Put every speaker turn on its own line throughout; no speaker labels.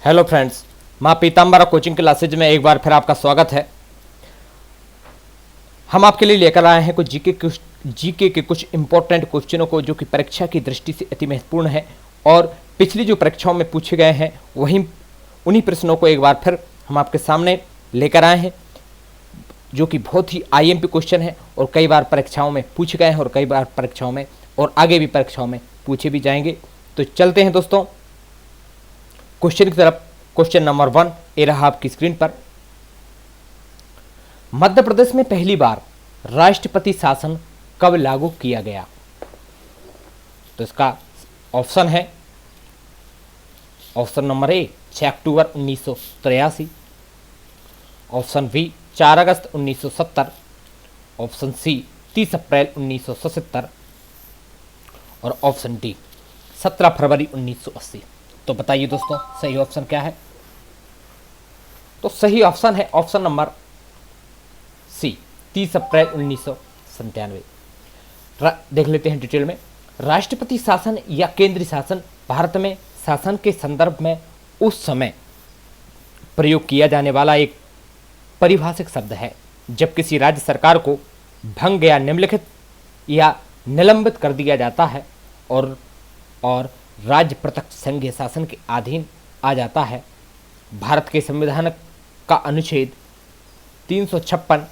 Hello friends, माँ Pitambara coaching classes में एक बार फिर आपका स्वागत है। हम आपके लिए लेकर आए हैं कुछ जीके के कुछ इंपॉर्टेंट क्वेश्चनों को जो कि परीक्षा की दृष्टि से अति महत्वपूर्ण है और पिछली जो परीक्षाओं में पूछे गए हैं उन्हीं प्रश्नों को एक बार फिर हम आपके सामने लेकर आए हैं, जो कि बहुत ही आईएमपी क्वेश्चन है और कई बार परीक्षाओं में पूछे गए हैं और कई बार परीक्षाओं में और आगे भी परीक्षाओं में पूछे भी जाएंगे। तो चलते हैं दोस्तों क्वेश्चन की तरफ। क्वेश्चन नंबर 1 ये रहा आपकी स्क्रीन पर। मध्य प्रदेश में पहली बार राष्ट्रपति शासन कब लागू किया गया? तो इसका ऑप्शन है ऑप्शन नंबर ए 6 अक्टूबर 1983, ऑप्शन बी 4 अगस्त 1970, ऑप्शन सी 30 अप्रैल 1977 और ऑप्शन डी 17 फरवरी 1980। तो बताइए दोस्तों सही ऑप्शन क्या है? तो सही ऑप्शन है ऑप्शन नंबर सी 30 अप्रैल 1997। देख लेते हैं डिटेल में। राष्ट्रपति शासन या केंद्रीय शासन भारत में शासन के संदर्भ में उस समय प्रयोग किया जाने वाला एक परिभाषिक शब्द है जब किसी राज्य सरकार को भंग या निम्नलिखित या निलंबित कर दिया जाता है और राज्य प्रत्यक्ष संघीय शासन के अधीन आ जाता है। भारत के संविधान का अनुच्छेद 356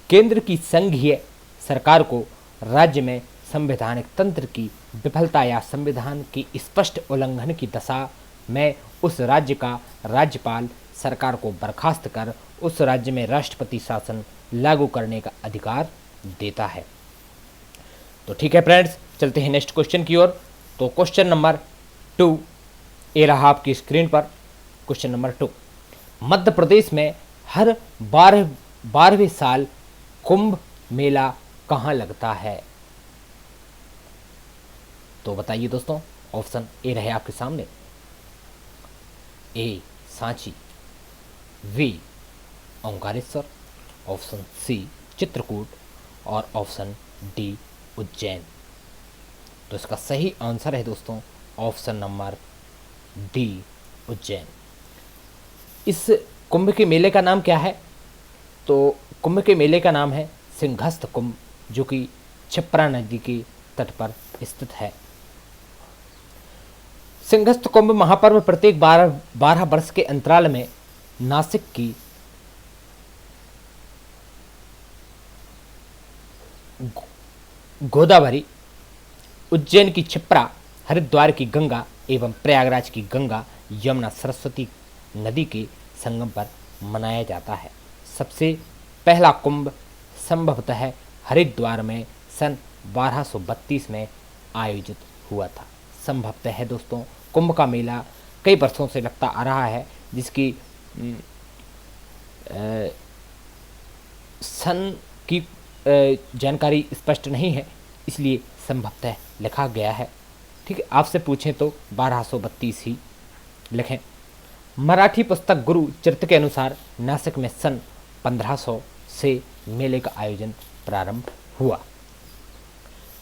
केंद्र की संघीय सरकार को राज्य में संवैधानिक तंत्र की विफलता या संविधान की स्पष्ट उल्लंघन की दशा में उस राज्य का राज्यपाल सरकार को बर्खास्त कर उस राज्य में राष्ट्रपति शासन लागू करने का अधिकार देता है। तो ठीक है फ्रेंड्स, चलते हैं नेक्स्ट क्वेश्चन की ओर। तो क्वेश्चन नंबर 2 ये रहा आपकी स्क्रीन पर। क्वेश्चन नंबर 2, मध्य प्रदेश में हर 12वें साल कुंभ मेला कहाँ लगता है? तो बताइए दोस्तों, ऑप्शन ए रहे आपके सामने, A Sanchi, B Omkareshwar, option C Chitrakoot और ऑप्शन डी उज्जैन। तो इसका सही आंसर है दोस्तों ऑप्शन नंबर डी उज्जैन। इस कुंभ के मेले का नाम क्या है? तो कुंभ के मेले का नाम है सिंहस्थ कुंभ, जो कि क्षिप्रा नदी के तट पर स्थित है। सिंहस्थ कुंभ महापर्व प्रत्येक 12 वर्ष के अंतराल में नासिक की गोदावरी, उज्जैन की क्षिप्रा, हरिद्वार की गंगा एवं प्रयागराज की गंगा यमुना सरस्वती नदी के संगम पर मनाया जाता है। सबसे पहला कुंभ संभवतः हरिद्वार में सन 1232 में आयोजित हुआ था। संभवतः है दोस्तों, कुंभ का मेला कई वर्षों से लगता आ रहा है, जिसकी सन की जानकारी स्पष्ट नहीं है, इसलिए संभवतः लिखा गया है। ठीक है, आपसे पूछें तो 1232 ही लिखें। मराठी पुस्तक गुरु चरित्र के अनुसार नासिक में सन 1500 से मेले का आयोजन प्रारंभ हुआ।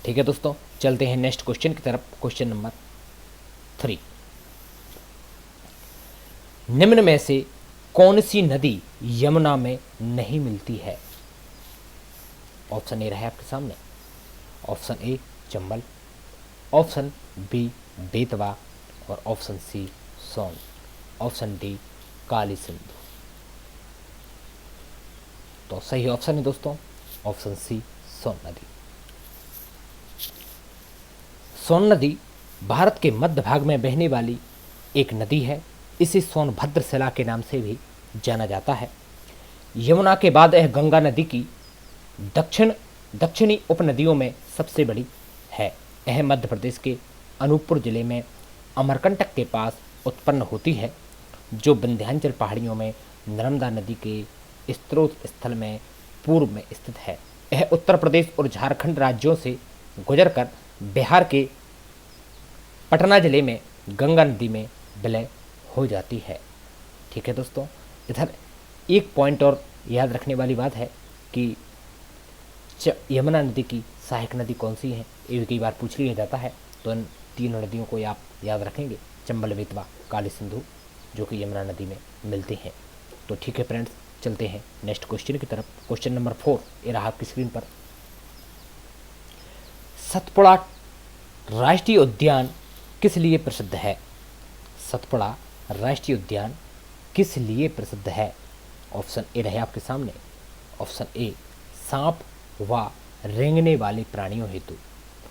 ठीक है दोस्तों, चलते हैं नेक्स्ट क्वेश्चन की तरफ। क्वेश्चन नंबर 3, निम्न में से कौन सी नदी यमुना में नहीं मिलती है? ऑप्शन ए रहा है आपके सामने, option A Chambal, option B Betwa और option C Son, option D Kali Sindhu. तो सही ऑप्शन है दोस्तों ऑप्शन सी सोन नदी। सोन नदी भारत के मध्य भाग में बहने वाली एक नदी है। इसे सोनभद्र शिला के नाम से भी जाना जाता है। यमुना के बाद यह गंगा नदी की दक्षिणी उपनदियों में सबसे बड़ी है। यह मध्य प्रदेश के अनूपपुर जिले में अमरकंटक के पास उत्पन्न होती है, जो विंध्याचल पहाड़ियों में नर्मदा नदी के स्रोत स्थल में पूर्व में स्थित है। यह उत्तर प्रदेश और झारखंड राज्यों से गुजरकर बिहार के पटना जिले में गंगा नदी में विलय हो जाती है। ठीक है दोस्तों, इधर एक पॉइंट और याद रखने वाली बात है कि यमुना नदी की सहायक नदी कौन सी है, ये कई बार पूछ लिया जाता है। तो इन तीनों नदियों को आप याद रखेंगे, चंबल, बेतवा, काली सिंधु। जो कि यमुना नदी में मिलती हैं। तो ठीक है फ्रेंड्स, चलते हैं नेक्स्ट क्वेश्चन की तरफ। क्वेश्चन नंबर 4 ये रहा आपकी स्क्रीन पर। सतपुड़ा राष्ट्रीय उद्यान किस लिए प्रसिद्ध है? सतपुड़ा राष्ट्रीय उद्यान किस लिए प्रसिद्ध है? ऑप्शन ए रहे आपके सामने। ऑप्शन ए सांप व रेंगने वाले प्राणियों हेतु।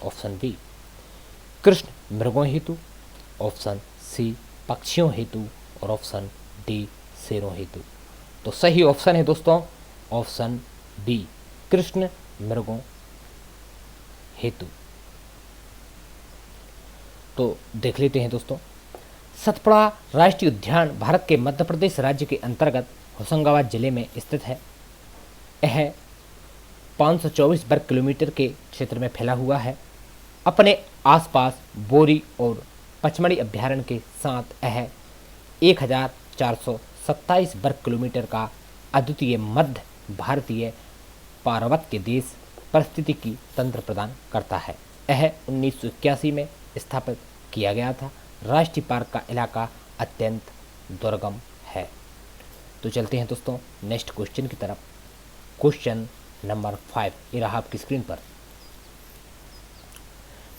ऑप्शन बी कृष्ण मृगों हेतु। ऑप्शन सी पक्षियों हेतु। और ऑप्शन डी शेरों हेतु। तो सही ऑप्शन है दोस्तों ऑप्शन बी कृष्ण मृगों हेतु। तो देख लेते हैं दोस्तों। सतपुड़ा राष्ट्रीय उद्यान भारत के मध्य प्रदेश राज्य के अंतर्गत होशंगाबाद जिले में स्थित है। यह 524 वर्ग किलोमीटर के क्षेत्र में फैला हुआ है। अपने आसपास बोरी और पचमढ़ी अभ्यारण्य के साथ यह 1427 वर्ग किलोमीटर का अद्वितीय मध्य भारतीय पार्वत्य देश पारिस्थितिकी तंत्र प्रदान करता है। यह 1981 में स्थापित किया गया था। राष्ट्रीय पार्क का इलाका अत्यंत दुर्गम है। तो चलते हैं दोस्तों नेक्स्ट क्वेश्चन की तरफ। क्वेश्चन नंबर 5 ये रहा आपकी स्क्रीन पर।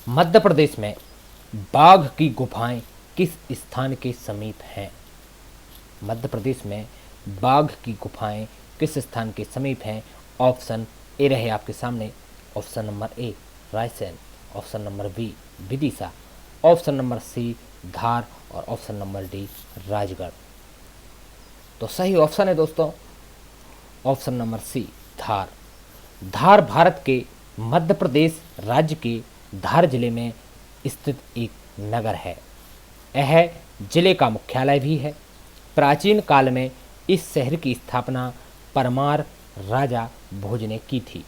मध्य प्रदेश में बाघ की गुफाएं किस स्थान के समीप हैं? मध्य प्रदेश में बाघ की गुफाएं किस स्थान के समीप हैं? ऑप्शन ए रहे आपके सामने। Option number A Raisen. Option number B Vidisha. Option number C Dhar. और ऑप्शन नंबर डी राजगढ़। तो सही ऑप्शन है दोस्तों ऑप्शन नंबर सी धार। धार भारत के मध्य प्रदेश राज्य के धार जिले में स्थित एक नगर है। यह जिले का मुख्यालय भी है। प्राचीन काल में इस शहर की स्थापना परमार राजा भोज ने की थी।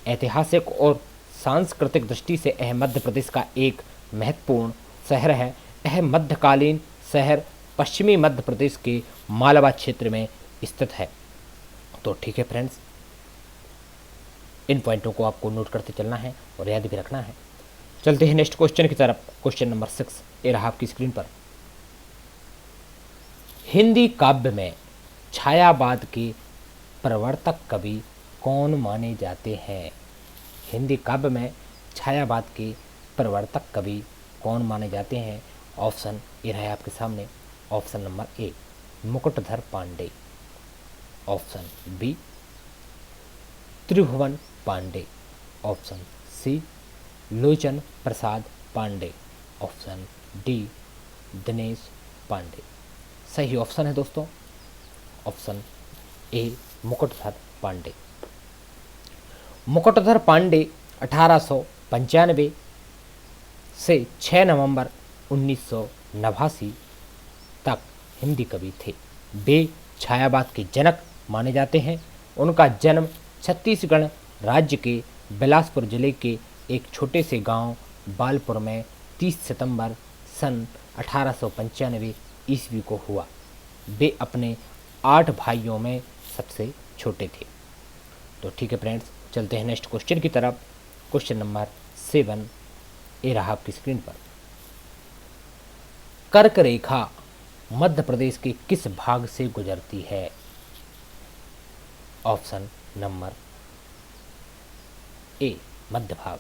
ऐतिहासिक और सांस्कृतिक दृष्टि से यह मध्य प्रदेश का एक महत्वपूर्ण शहर है। यह मध्यकालीन शहर पश्चिमी मध्य प्रदेश के मालवा क्षेत्र में स्थित है। तो ठीक है फ्रेंड्स, इन पॉइंटों को आपको नोट करते चलना है और याद भी रखना है। चलते हैं नेक्स्ट क्वेश्चन की तरफ। क्वेश्चन नंबर 6 ये रहा आपकी स्क्रीन पर। हिंदी काव्य में छायावाद के प्रवर्तक कवि कौन माने जाते हैं? हिंदी काव्य में छायावाद के प्रवर्तक कवि कौन माने जाते हैं? ऑप्शन ये रहा आपके सामने। Option number A Mukutdhar Pandey. Option B Tribhuvan Pandey. Option C Lochan Prasad Pandey. Option D Dinesh Pandey. सही ऑप्शन है दोस्तों ऑप्शन ए मुकुटधर पांडे। मुकुटधर पांडे 1895 से 6 नवंबर 1989 तक हिंदी कवि थे। वे छायावाद के जनक माने जाते हैं। उनका जन्म छत्तीसगढ़ राज्य के बिलासपुर जिले के एक छोटे से गांव बालपुर में 30 सितंबर सन 1895 ईस्वी को हुआ। वे अपने 8 भाइयों में सबसे छोटे थे। तो ठीक है फ्रेंड्स, चलते हैं नेक्स्ट क्वेश्चन की तरफ। क्वेश्चन नंबर 7 ये रहा आपकी स्क्रीन पर। कर्क रेखा मध्य प्रदेश के किस भाग से गुजरती है? ऑप्शन नंबर ए मध्य भाग।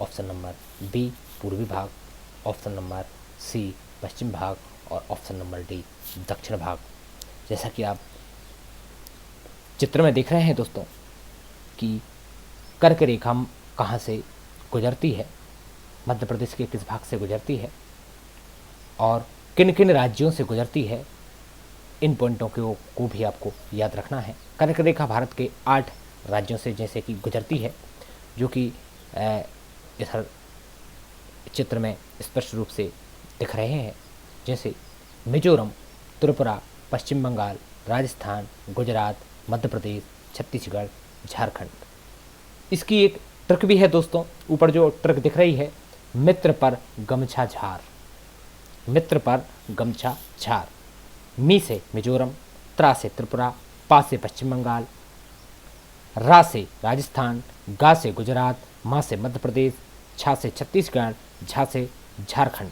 ऑप्शन नंबर बी पूर्वी भाग। ऑप्शन नंबर सी पश्चिम भाग। और ऑप्शन नंबर डी दक्षिण भाग। जैसा कि आप चित्र में देख रहे हैं दोस्तों कि कर्क रेखा कहाँ से गुजरती है, मध्य प्रदेश के किस भाग से गुजरती है और किन किन राज्यों से गुजरती है, इन पॉइंटों को भी आपको याद रखना है। कर्क रेखा भारत के 8 राज्यों से जैसे कि गुजरती है, जो कि इस चित्र में स्पष्ट रूप से दिख रहे हैं, जैसे मिजोरम, त्रिपुरा, पश्चिम बंगाल, राजस्थान, गुजरात, मध्य प्रदेश, छत्तीसगढ़, झारखंड। इसकी एक ट्रिक भी है दोस्तों, ऊपर जो ट्रिक दिख रही है, मित्र पर गमछा झार। मित्र पर गमछा झार। मी से मिजोरम, त्रा से त्रिपुरा, पा से पश्चिम बंगाल, रा से राजस्थान, गा से गुजरात, मा से मध्य प्रदेश, छा से छत्तीसगढ़, झा से झारखंड।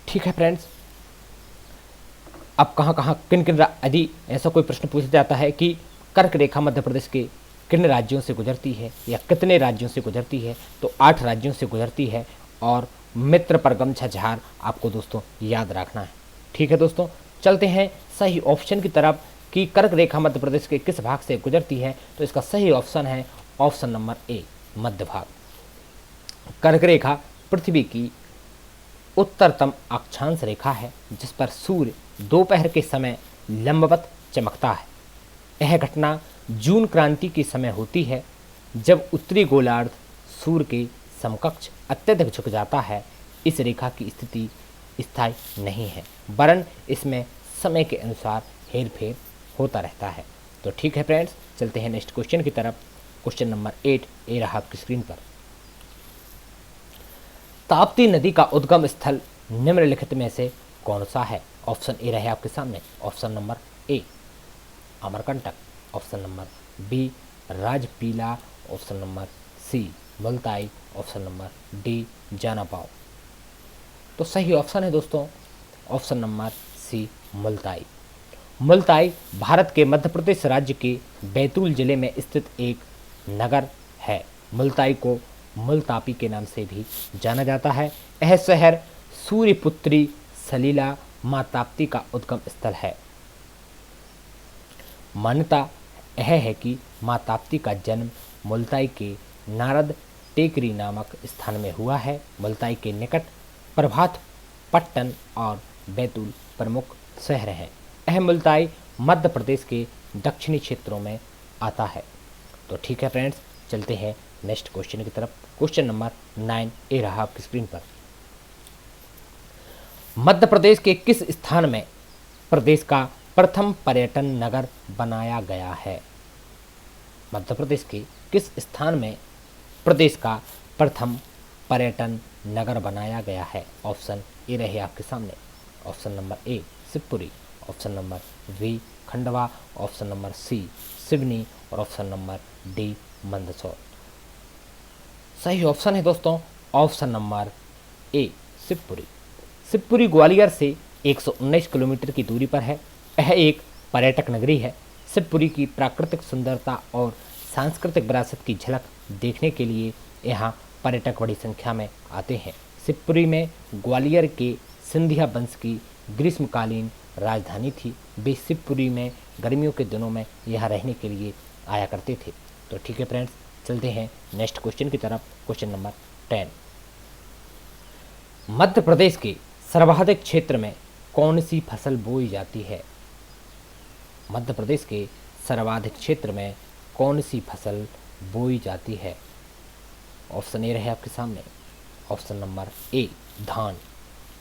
ठीक है फ्रेंड्स, अब कहाँ कहाँ किन किन यदि ऐसा कोई प्रश्न पूछा जाता है कि कर्क रेखा मध्य प्रदेश के किन राज्यों से गुजरती है या कितने राज्यों से गुजरती है, तो 8 राज्यों से गुजरती है और मित्र पर गमछा झार आपको दोस्तों याद रखना है। ठीक है दोस्तों, चलते हैं सही ऑप्शन की तरफ कि कर्क रेखा मध्य प्रदेश के किस भाग से गुजरती है। तो इसका सही ऑप्शन है ऑप्शन नंबर ए, मध्य भाग। कर्क रेखा पृथ्वी की उत्तरतम अक्षांश रेखा है जिस पर सूर्य दोपहर के समय लंबवत चमकता है। यह घटना जून क्रांति के समय होती है जब उत्तरी गोलार्ध सूर्य के समकक्ष अत्यधिक झुक जाता है। इस रेखा की स्थिति स्थायी नहीं है वरन इसमें समय के अनुसार हेरफेर होता रहता है। तो ठीक है फ्रेंड्स, चलते हैं नेक्स्ट क्वेश्चन की तरफ। क्वेश्चन नंबर 8 ये रहा आपकी स्क्रीन पर। ताप्ती नदी का उद्गम स्थल निम्नलिखित में से कौन सा है? ऑप्शन ए रहे आपके सामने, option number A Amarkantak, option number B Rajpipla, option number C Multai, option number D Janapav. तो सही ऑप्शन है दोस्तों option number C Multai. Multai Bharat के मध्य प्रदेश राज्य के बैतूल जिले में स्थित एक नगर है। मुल्ताई को मुल्तापी के नाम से भी जाना जाता है। यह शहर सूर्यपुत्री सलीला माँ ताप्ती का उद्गम स्थल है। मान्यता यह है कि माँ ताप्ती का जन्म मुल्ताई के नारद टेकरी नामक स्थान में हुआ है। मुल्ताई के निकट प्रभात पट्टन और बैतूल प्रमुख शहर हैं। यह मुल्ताई मध्य प्रदेश के दक्षिणी क्षेत्रों में आता है। तो ठीक है फ्रेंड्स, चलते हैं नेक्स्ट क्वेश्चन की तरफ। क्वेश्चन नंबर 9 ए रहा आपकी स्क्रीन पर। मध्य प्रदेश के किस स्थान में प्रदेश का प्रथम पर्यटन नगर बनाया गया है? मध्य प्रदेश के किस स्थान में प्रदेश का प्रथम पर्यटन नगर बनाया गया है? ऑप्शन ए रहे आपके सामने, option number A Shivpuri, option number B Khandwa, option number C Seoni और ऑप्शन नंबर डी मंदसौर। सही ऑप्शन है दोस्तों option number A Shivpuri. Shivpuri Gwalior से 119 किलोमीटर की दूरी पर है। यह एक पर्यटक नगरी है। शिवपुरी की प्राकृतिक सुंदरता और सांस्कृतिक विरासत की झलक देखने के लिए यहाँ पर्यटक बड़ी संख्या में आते हैं। शिवपुरी में ग्वालियर के सिंधिया वंश की ग्रीष्मकालीन राजधानी थी। वे शिवपुरी में गर्मियों के दिनों में यहाँ रहने के लिए आया करते थे। तो ठीक है फ्रेंड्स, चलते हैं नेक्स्ट क्वेश्चन की तरफ। Question number 10। मध्य प्रदेश के सर्वाधिक क्षेत्र में कौन सी फसल बोई जाती है? मध्य प्रदेश के सर्वाधिक क्षेत्र में कौन सी फसल बोई जाती है? ऑप्शन ए रहे आपके सामने, ऑप्शन नंबर ए धान,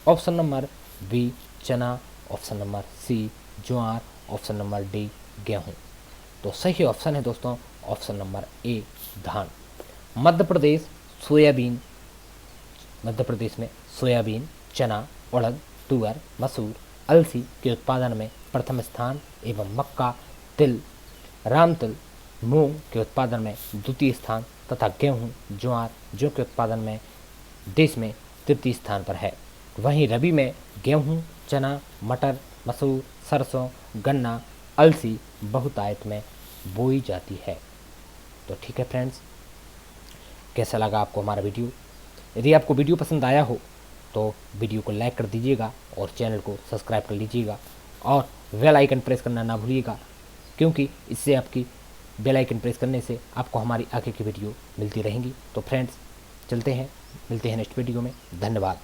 ऑप्शन नंबर बी चना, ऑप्शन नंबर सी ज्वार, ऑप्शन नंबर डी गेहूँ। तो सही ऑप्शन है दोस्तों ऑप्शन नंबर ए धान। मध्य प्रदेश में सोयाबीन, चना, उड़द, तुअर, मसूर, अलसी के उत्पादन में प्रथम स्थान एवं मक्का, तिल, रामतिल, मूंग के उत्पादन में द्वितीय स्थान तथा गेहूं, ज्वार, जौ के उत्पादन में देश में तृतीय स्थान पर है। वहीं रबी में गेहूं, चना, मटर, मसूर, सरसों, गन्ना, अलसी बहुतायत में बोई जाती है। तो ठीक है फ्रेंड्स, कैसा लगा आपको हमारा वीडियो? यदि आपको वीडियो पसंद आया हो तो वीडियो को लाइक कर दीजिएगा और चैनल को सब्सक्राइब कर लीजिएगा और बेल आइकन प्रेस करना ना भूलिएगा, क्योंकि इससे आपकी बेल आइकन प्रेस करने से आपको हमारी आगे की वीडियो मिलती रहेंगी। तो फ्रेंड्स चलते हैं, मिलते हैं नेक्स्ट वीडियो में। धन्यवाद।